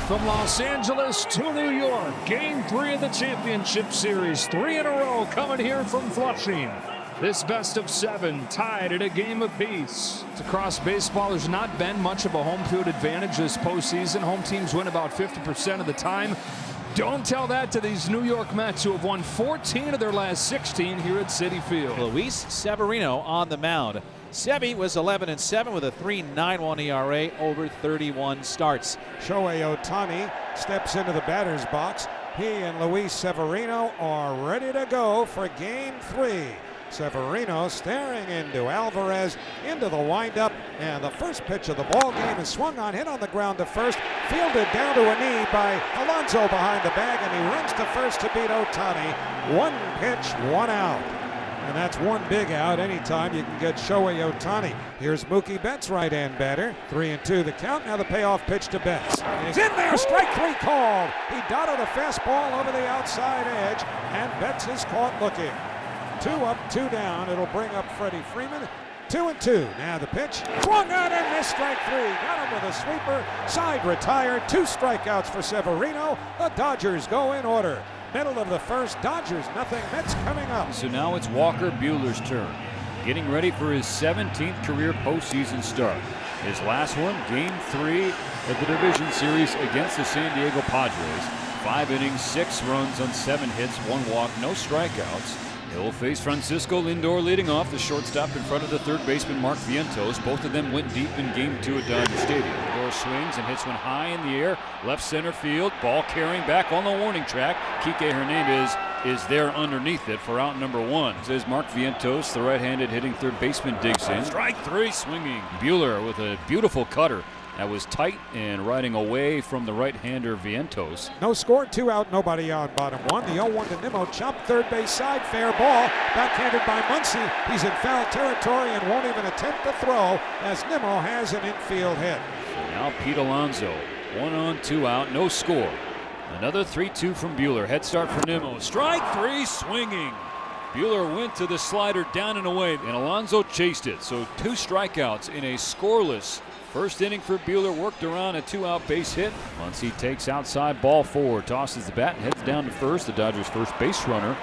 From Los Angeles to New York, Game 3 of the Championship Series. 3 in a row coming here from Flushing. This best of 7 tied at a game apiece. Across baseball, there's not been much of a home field advantage this postseason. Home teams win about 50% of the time. Don't tell that to these New York Mets, who have won 14 of their last 16 here at Citi Field. Luis Severino on the mound. Sevy was 11-7 with a 3.91 ERA over 31 starts. Shohei Ohtani steps into the batter's box. He and Luis Severino are ready to go for Game 3. Severino staring into Alvarez, into the windup, and the first pitch of the ball game is swung on, hit on the ground to first, fielded down to a knee by Alonso behind the bag, and he runs to first to beat Ohtani. One pitch, one out. And that's one big out. Anytime you can get Shohei Ohtani. Here's Mookie Betts, right-hand batter. 3-2 the count. Now the payoff pitch to Betts. He's in there. Strike 3 called. He dotted a fastball over the outside edge, and Betts is caught looking. 2 up, 2 down. It'll bring up Freddie Freeman. 2-2. Now the pitch. Swung on and missed. Strike 3. Got him with a sweeper. Side retired. 2 strikeouts for Severino. The Dodgers go in order. Middle of the first, Dodgers nothing, Mets coming up. So now it's Walker Buehler's turn, getting ready for his 17th career postseason start. His last one, Game 3 of the division series against the San Diego Padres. 5 innings, 6 runs on 7 hits, 1 walk, no strikeouts. He'll face Francisco Lindor leading off, the shortstop in front of the third baseman Mark Vientos. Both of them went deep in Game 2 at Dodger Stadium. Lindor swings and hits one high in the air, left center field, ball carrying back on the warning track. Kike Hernandez is there underneath it for out number 1. Says Mark Vientos, the right-handed hitting third baseman, digs in. Strike 3 swinging. Buehler with a beautiful cutter. That was tight and riding away from the right-hander Vientos. No score, 2 out, nobody on bottom 1. The 0-1 to Nimmo, chopped third base side, fair ball. Backhanded by Muncy. He's in foul territory and won't even attempt to throw as Nimmo has an infield hit. Now Pete Alonso, 1 on, 2 out, no score. Another 3-2 from Buehler. Head start for Nimmo. Strike 3 swinging. Buehler went to the slider down and away, and Alonso chased it. So 2 strikeouts in a scoreless first inning for Buehler. Worked around a 2-out base hit. Muncy takes outside, ball 4, tosses the bat and heads down to first. The Dodgers' first base runner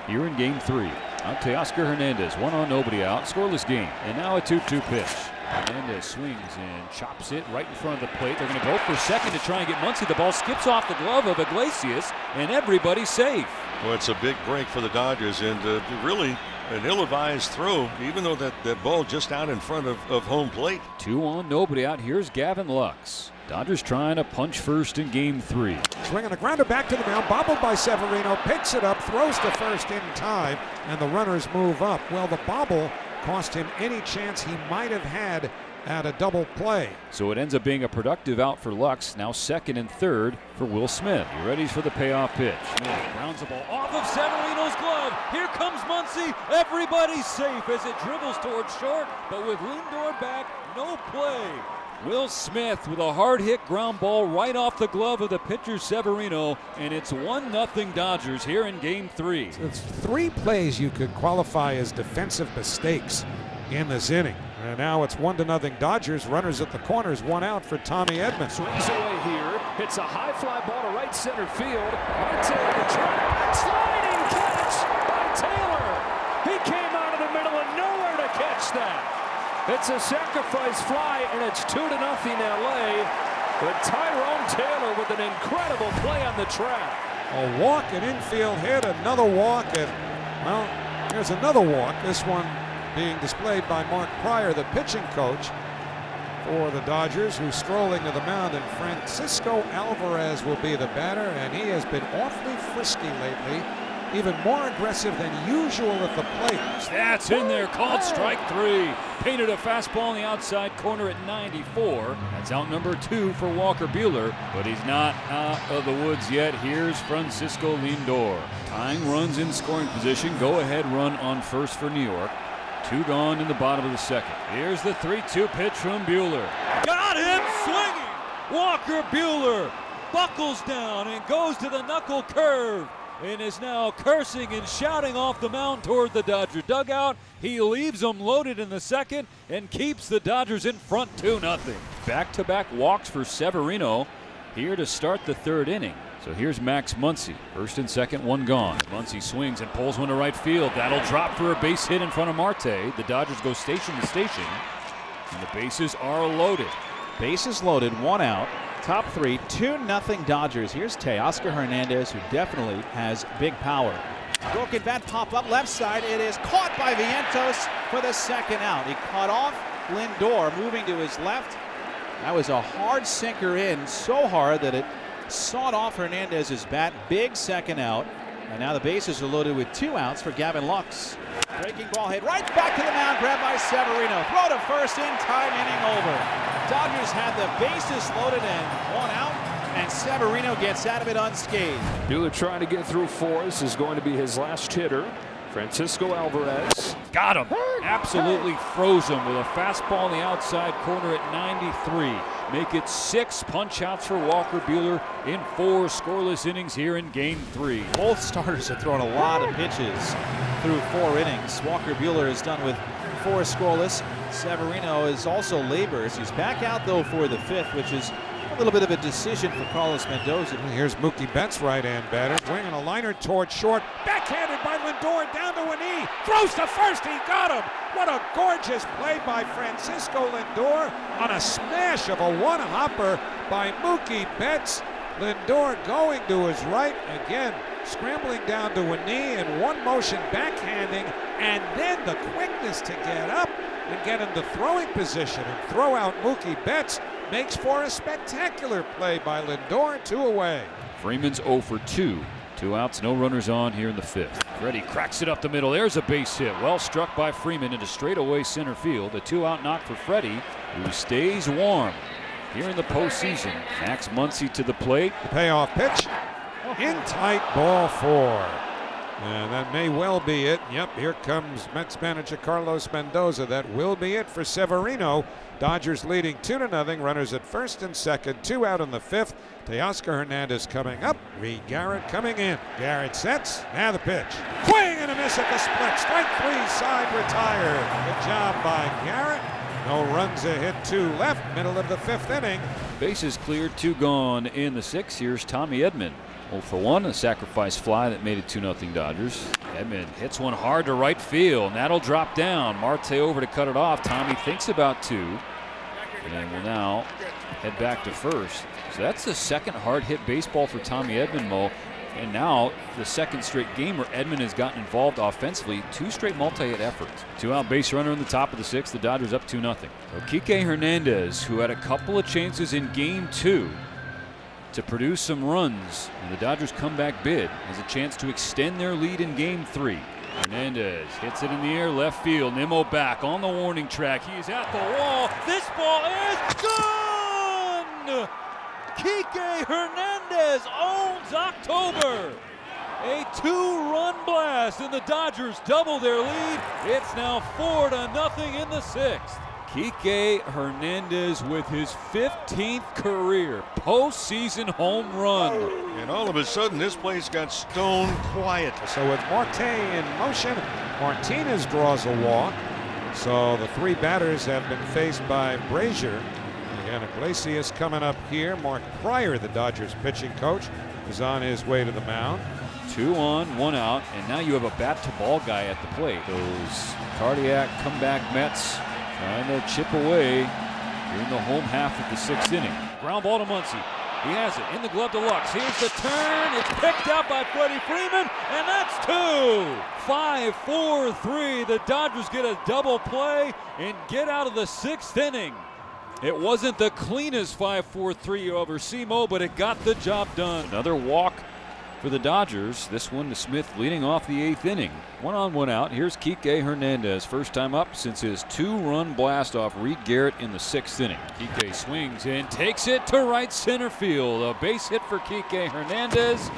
here in Game 3. Out to Oscar Hernandez, 1 on, nobody out, scoreless game. And now a 2-2 pitch. Hernandez swings and chops it right in front of the plate. They're going to go for second to try and get Muncy. The ball skips off the glove of Iglesias, and everybody's safe. Well, it's a big break for the Dodgers, and really an ill-advised throw, even though that ball just out in front of home plate. 2 on, nobody out. Here's Gavin Lux. Dodgers trying to punch first in Game 3. Swinging a grounder back to the mound, bobbled by Severino, picks it up, throws to first in time, and the runners move up. Well, the bobble cost him any chance he might have had at a double play. So it ends up being a productive out for Lux. Now second and third for Will Smith. He ready for the payoff pitch. Smith grounds the ball off of Severino's glove. Here comes Muncy. Everybody's safe as it dribbles towards short, but with Lindor back, no play. Will Smith with a hard hit ground ball right off the glove of the pitcher Severino, and it's 1-0 Dodgers here in Game 3. It's 3 plays you could qualify as defensive mistakes in this inning. And now it's 1-0 Dodgers. Runners at the corners, 1 out for Tommy Edman. Swings away here, hits a high fly ball to right center field. Marte in the trap, sliding catch by Taylor. He came out of the middle of nowhere to catch that. It's a sacrifice fly, and it's 2-0 LA. But Tyrone Taylor with an incredible play on the trap. A walk, an infield hit, another walk, and well, here's another walk. This one being displayed by Mark Pryor, the pitching coach for the Dodgers, who's strolling to the mound, and Francisco Alvarez will be the batter, and he has been awfully frisky lately, even more aggressive than usual at the plate. That's in there, called strike 3. Painted a fastball in the outside corner at 94. That's out number 2 for Walker Buehler, but he's not out of the woods yet. Here's Francisco Lindor. Tying runs in scoring position. Go ahead run on first for New York. 2 gone in the bottom of the second. Here's the 3-2 pitch from Buehler. Got him swinging! Walker Buehler buckles down and goes to the knuckle curve, and is now cursing and shouting off the mound toward the Dodger dugout. He leaves them loaded in the second and keeps the Dodgers in front 2-0. Back-to-back walks for Severino. here to start the third inning. So here's Max Muncy. First and second, one gone. Muncy swings and pulls one to right field. That'll drop for a base hit in front of Marte. The Dodgers go station to station, and the bases are loaded. Bases loaded, one out. Top three, 2-0 Dodgers. Here's Teoscar Hernandez, who definitely has big power. Broken bat pop up left side. It is caught by Vientos for the second out. He cut off Lindor, moving to his left. That was a hard sinker in, so hard that it sawed off Hernandez's bat. Big second out. And now the bases are loaded with 2 outs for Gavin Lux. Breaking ball hit right back to the mound, grabbed by Severino. Throw to first in time, inning over. Dodgers had the bases loaded and 1 out, and Severino gets out of it unscathed. Buehler trying to get through fourth is going to be his last hitter, Francisco Alvarez. Got him. Absolutely froze him with a fastball in the outside corner at 93. Make it 6 punch-outs for Walker Buehler in 4 scoreless innings here in Game 3. Both starters have thrown a lot of pitches through 4 innings. Walker Buehler is done with 4 scoreless. Severino is also labors. He's back out, though, for the 5th, which is a little bit of a decision for Carlos Mendoza. Here's Mookie Betts, right-hand batter, swinging a liner toward short. Backhanded by Lindor, down to a knee. Throws to first, he got him. What a gorgeous play by Francisco Lindor on a smash of a one-hopper by Mookie Betts. Lindor going to his right, again scrambling down to a knee in one motion, backhanding, and then the quickness to get up and get into throwing position and throw out Mookie Betts makes for a spectacular play by Lindor. 2 away. Freeman's 0 for 2. 2 outs, no runners on here in the 5th. Freddie cracks it up the middle. There's a base hit. Well struck by Freeman into straightaway center field. A 2-out knock for Freddie, who stays warm here in the postseason. Max Muncy to the plate. The payoff pitch. In tight, ball 4. And that may well be it. Yep, here comes Mets manager Carlos Mendoza. That will be it for Severino. Dodgers leading 2-0. Runners at first and second. 2 out in the 5th. Teoscar Hernandez coming up. Reed Garrett coming in. Garrett sets. Now the pitch. Swing and a miss at the split. Strike 3, side retired. Good job by Garrett. No runs, a hit, 2 left. Middle of the 5th inning. Bases cleared, 2 gone in the 6th. Here's Tommy Edman. 0 for 1, a sacrifice fly that made it 2-0 Dodgers. Edman hits one hard to right field, and that'll drop down. Marte over to cut it off. Tommy thinks about 2, and will now head back to first. So that's the second hard hit baseball for Tommy Edman, Mo. And now the second straight game where Edman has gotten involved offensively. 2 straight multi-hit efforts. 2-out base runner in the top of the 6th. The Dodgers up 2-0. So Kike Hernandez, who had a couple of chances in Game 2 to produce some runs, and the Dodgers comeback bid, has a chance to extend their lead in Game 3. Hernandez hits it in the air, left field. Nimmo back on the warning track. He's at the wall. This ball is gone! Kike Hernandez owns October. A 2-run blast, and the Dodgers double their lead. It's now 4-0 in the 6th. Kike Hernandez with his 15th career postseason home run. And all of a sudden, this place got stone quiet. So with Marte in motion, Martinez draws a walk. So the 3 batters have been faced by Brazier. Again, Iglesias coming up here. Mark Pryor, the Dodgers pitching coach, is on his way to the mound. 2 on, 1 out, and now you have a bat-to-ball guy at the plate. Those cardiac comeback Mets trying to chip away here in the home half of the 6th inning. Ground ball to Muncy. He has it in the glove to Lux. Here's the turn. It's picked out by Freddie Freeman, and that's 2. 5-4-3. The Dodgers get a double play and get out of the 6th inning. It wasn't the cleanest 5-4-3 you ever see, Mo, but it got the job done. Another walk for the Dodgers. This one to Smith leading off the 8th inning. 1 on, 1 out. Here's Kike Hernandez. First time up since his 2-run blast off Reed Garrett in the 6th inning. Kike swings and takes it to right center field. A base hit for Kike Hernandez.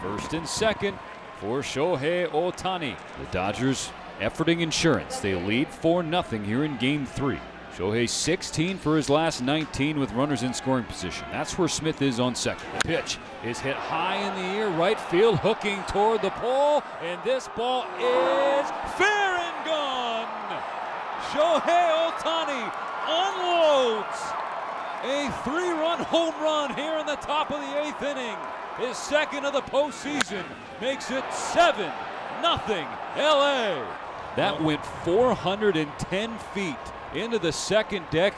First and second for Shohei Ohtani. The Dodgers efforting insurance. They lead 4-0 here in Game 3. Shohei 16 for his last 19 with runners in scoring position. That's where Smith is on second. The pitch is hit high in the air, right field, hooking toward the pole, and this ball is fair and gone. Shohei Ohtani unloads a 3-run home run here in the top of the 8th inning. His second of the postseason makes it 7-0 LA. That went 410 feet into the second deck.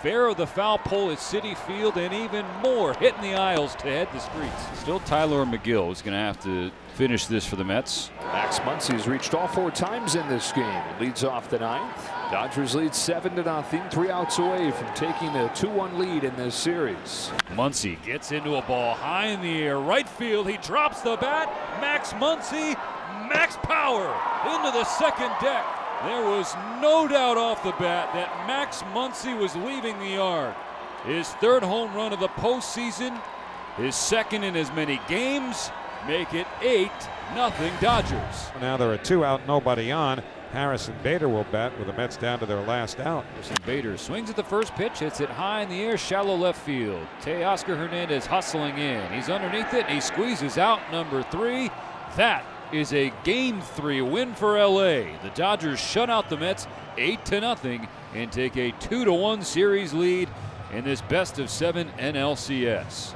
Fair of the foul pole at Citi Field, and even more hitting the aisles to head the streets. Still Tyler McGill is going to have to finish this for the Mets. Max Muncy's reached all 4 times in this game. Leads off the 9th. Dodgers lead 7-0, 3 outs away from taking a 2-1 lead in this series. Muncy gets into a ball high in the air, right field. He drops the bat. Max Muncy, max power into the second deck. There was no doubt off the bat that Max Muncy was leaving the yard. His 3rd home run of the postseason, his 2nd in as many games, make it 8-0 Dodgers. Now there are 2 out, nobody on. Harrison Bader will bat with the Mets down to their last out. Harrison Bader swings at the first pitch, hits it high in the air, shallow left field. Teoscar Hernandez hustling in. He's underneath it, and he squeezes out number 3. That is a Game 3 win for LA. The Dodgers shut out the Mets 8-0 and take a 2-1 series lead in this best of 7 NLCS.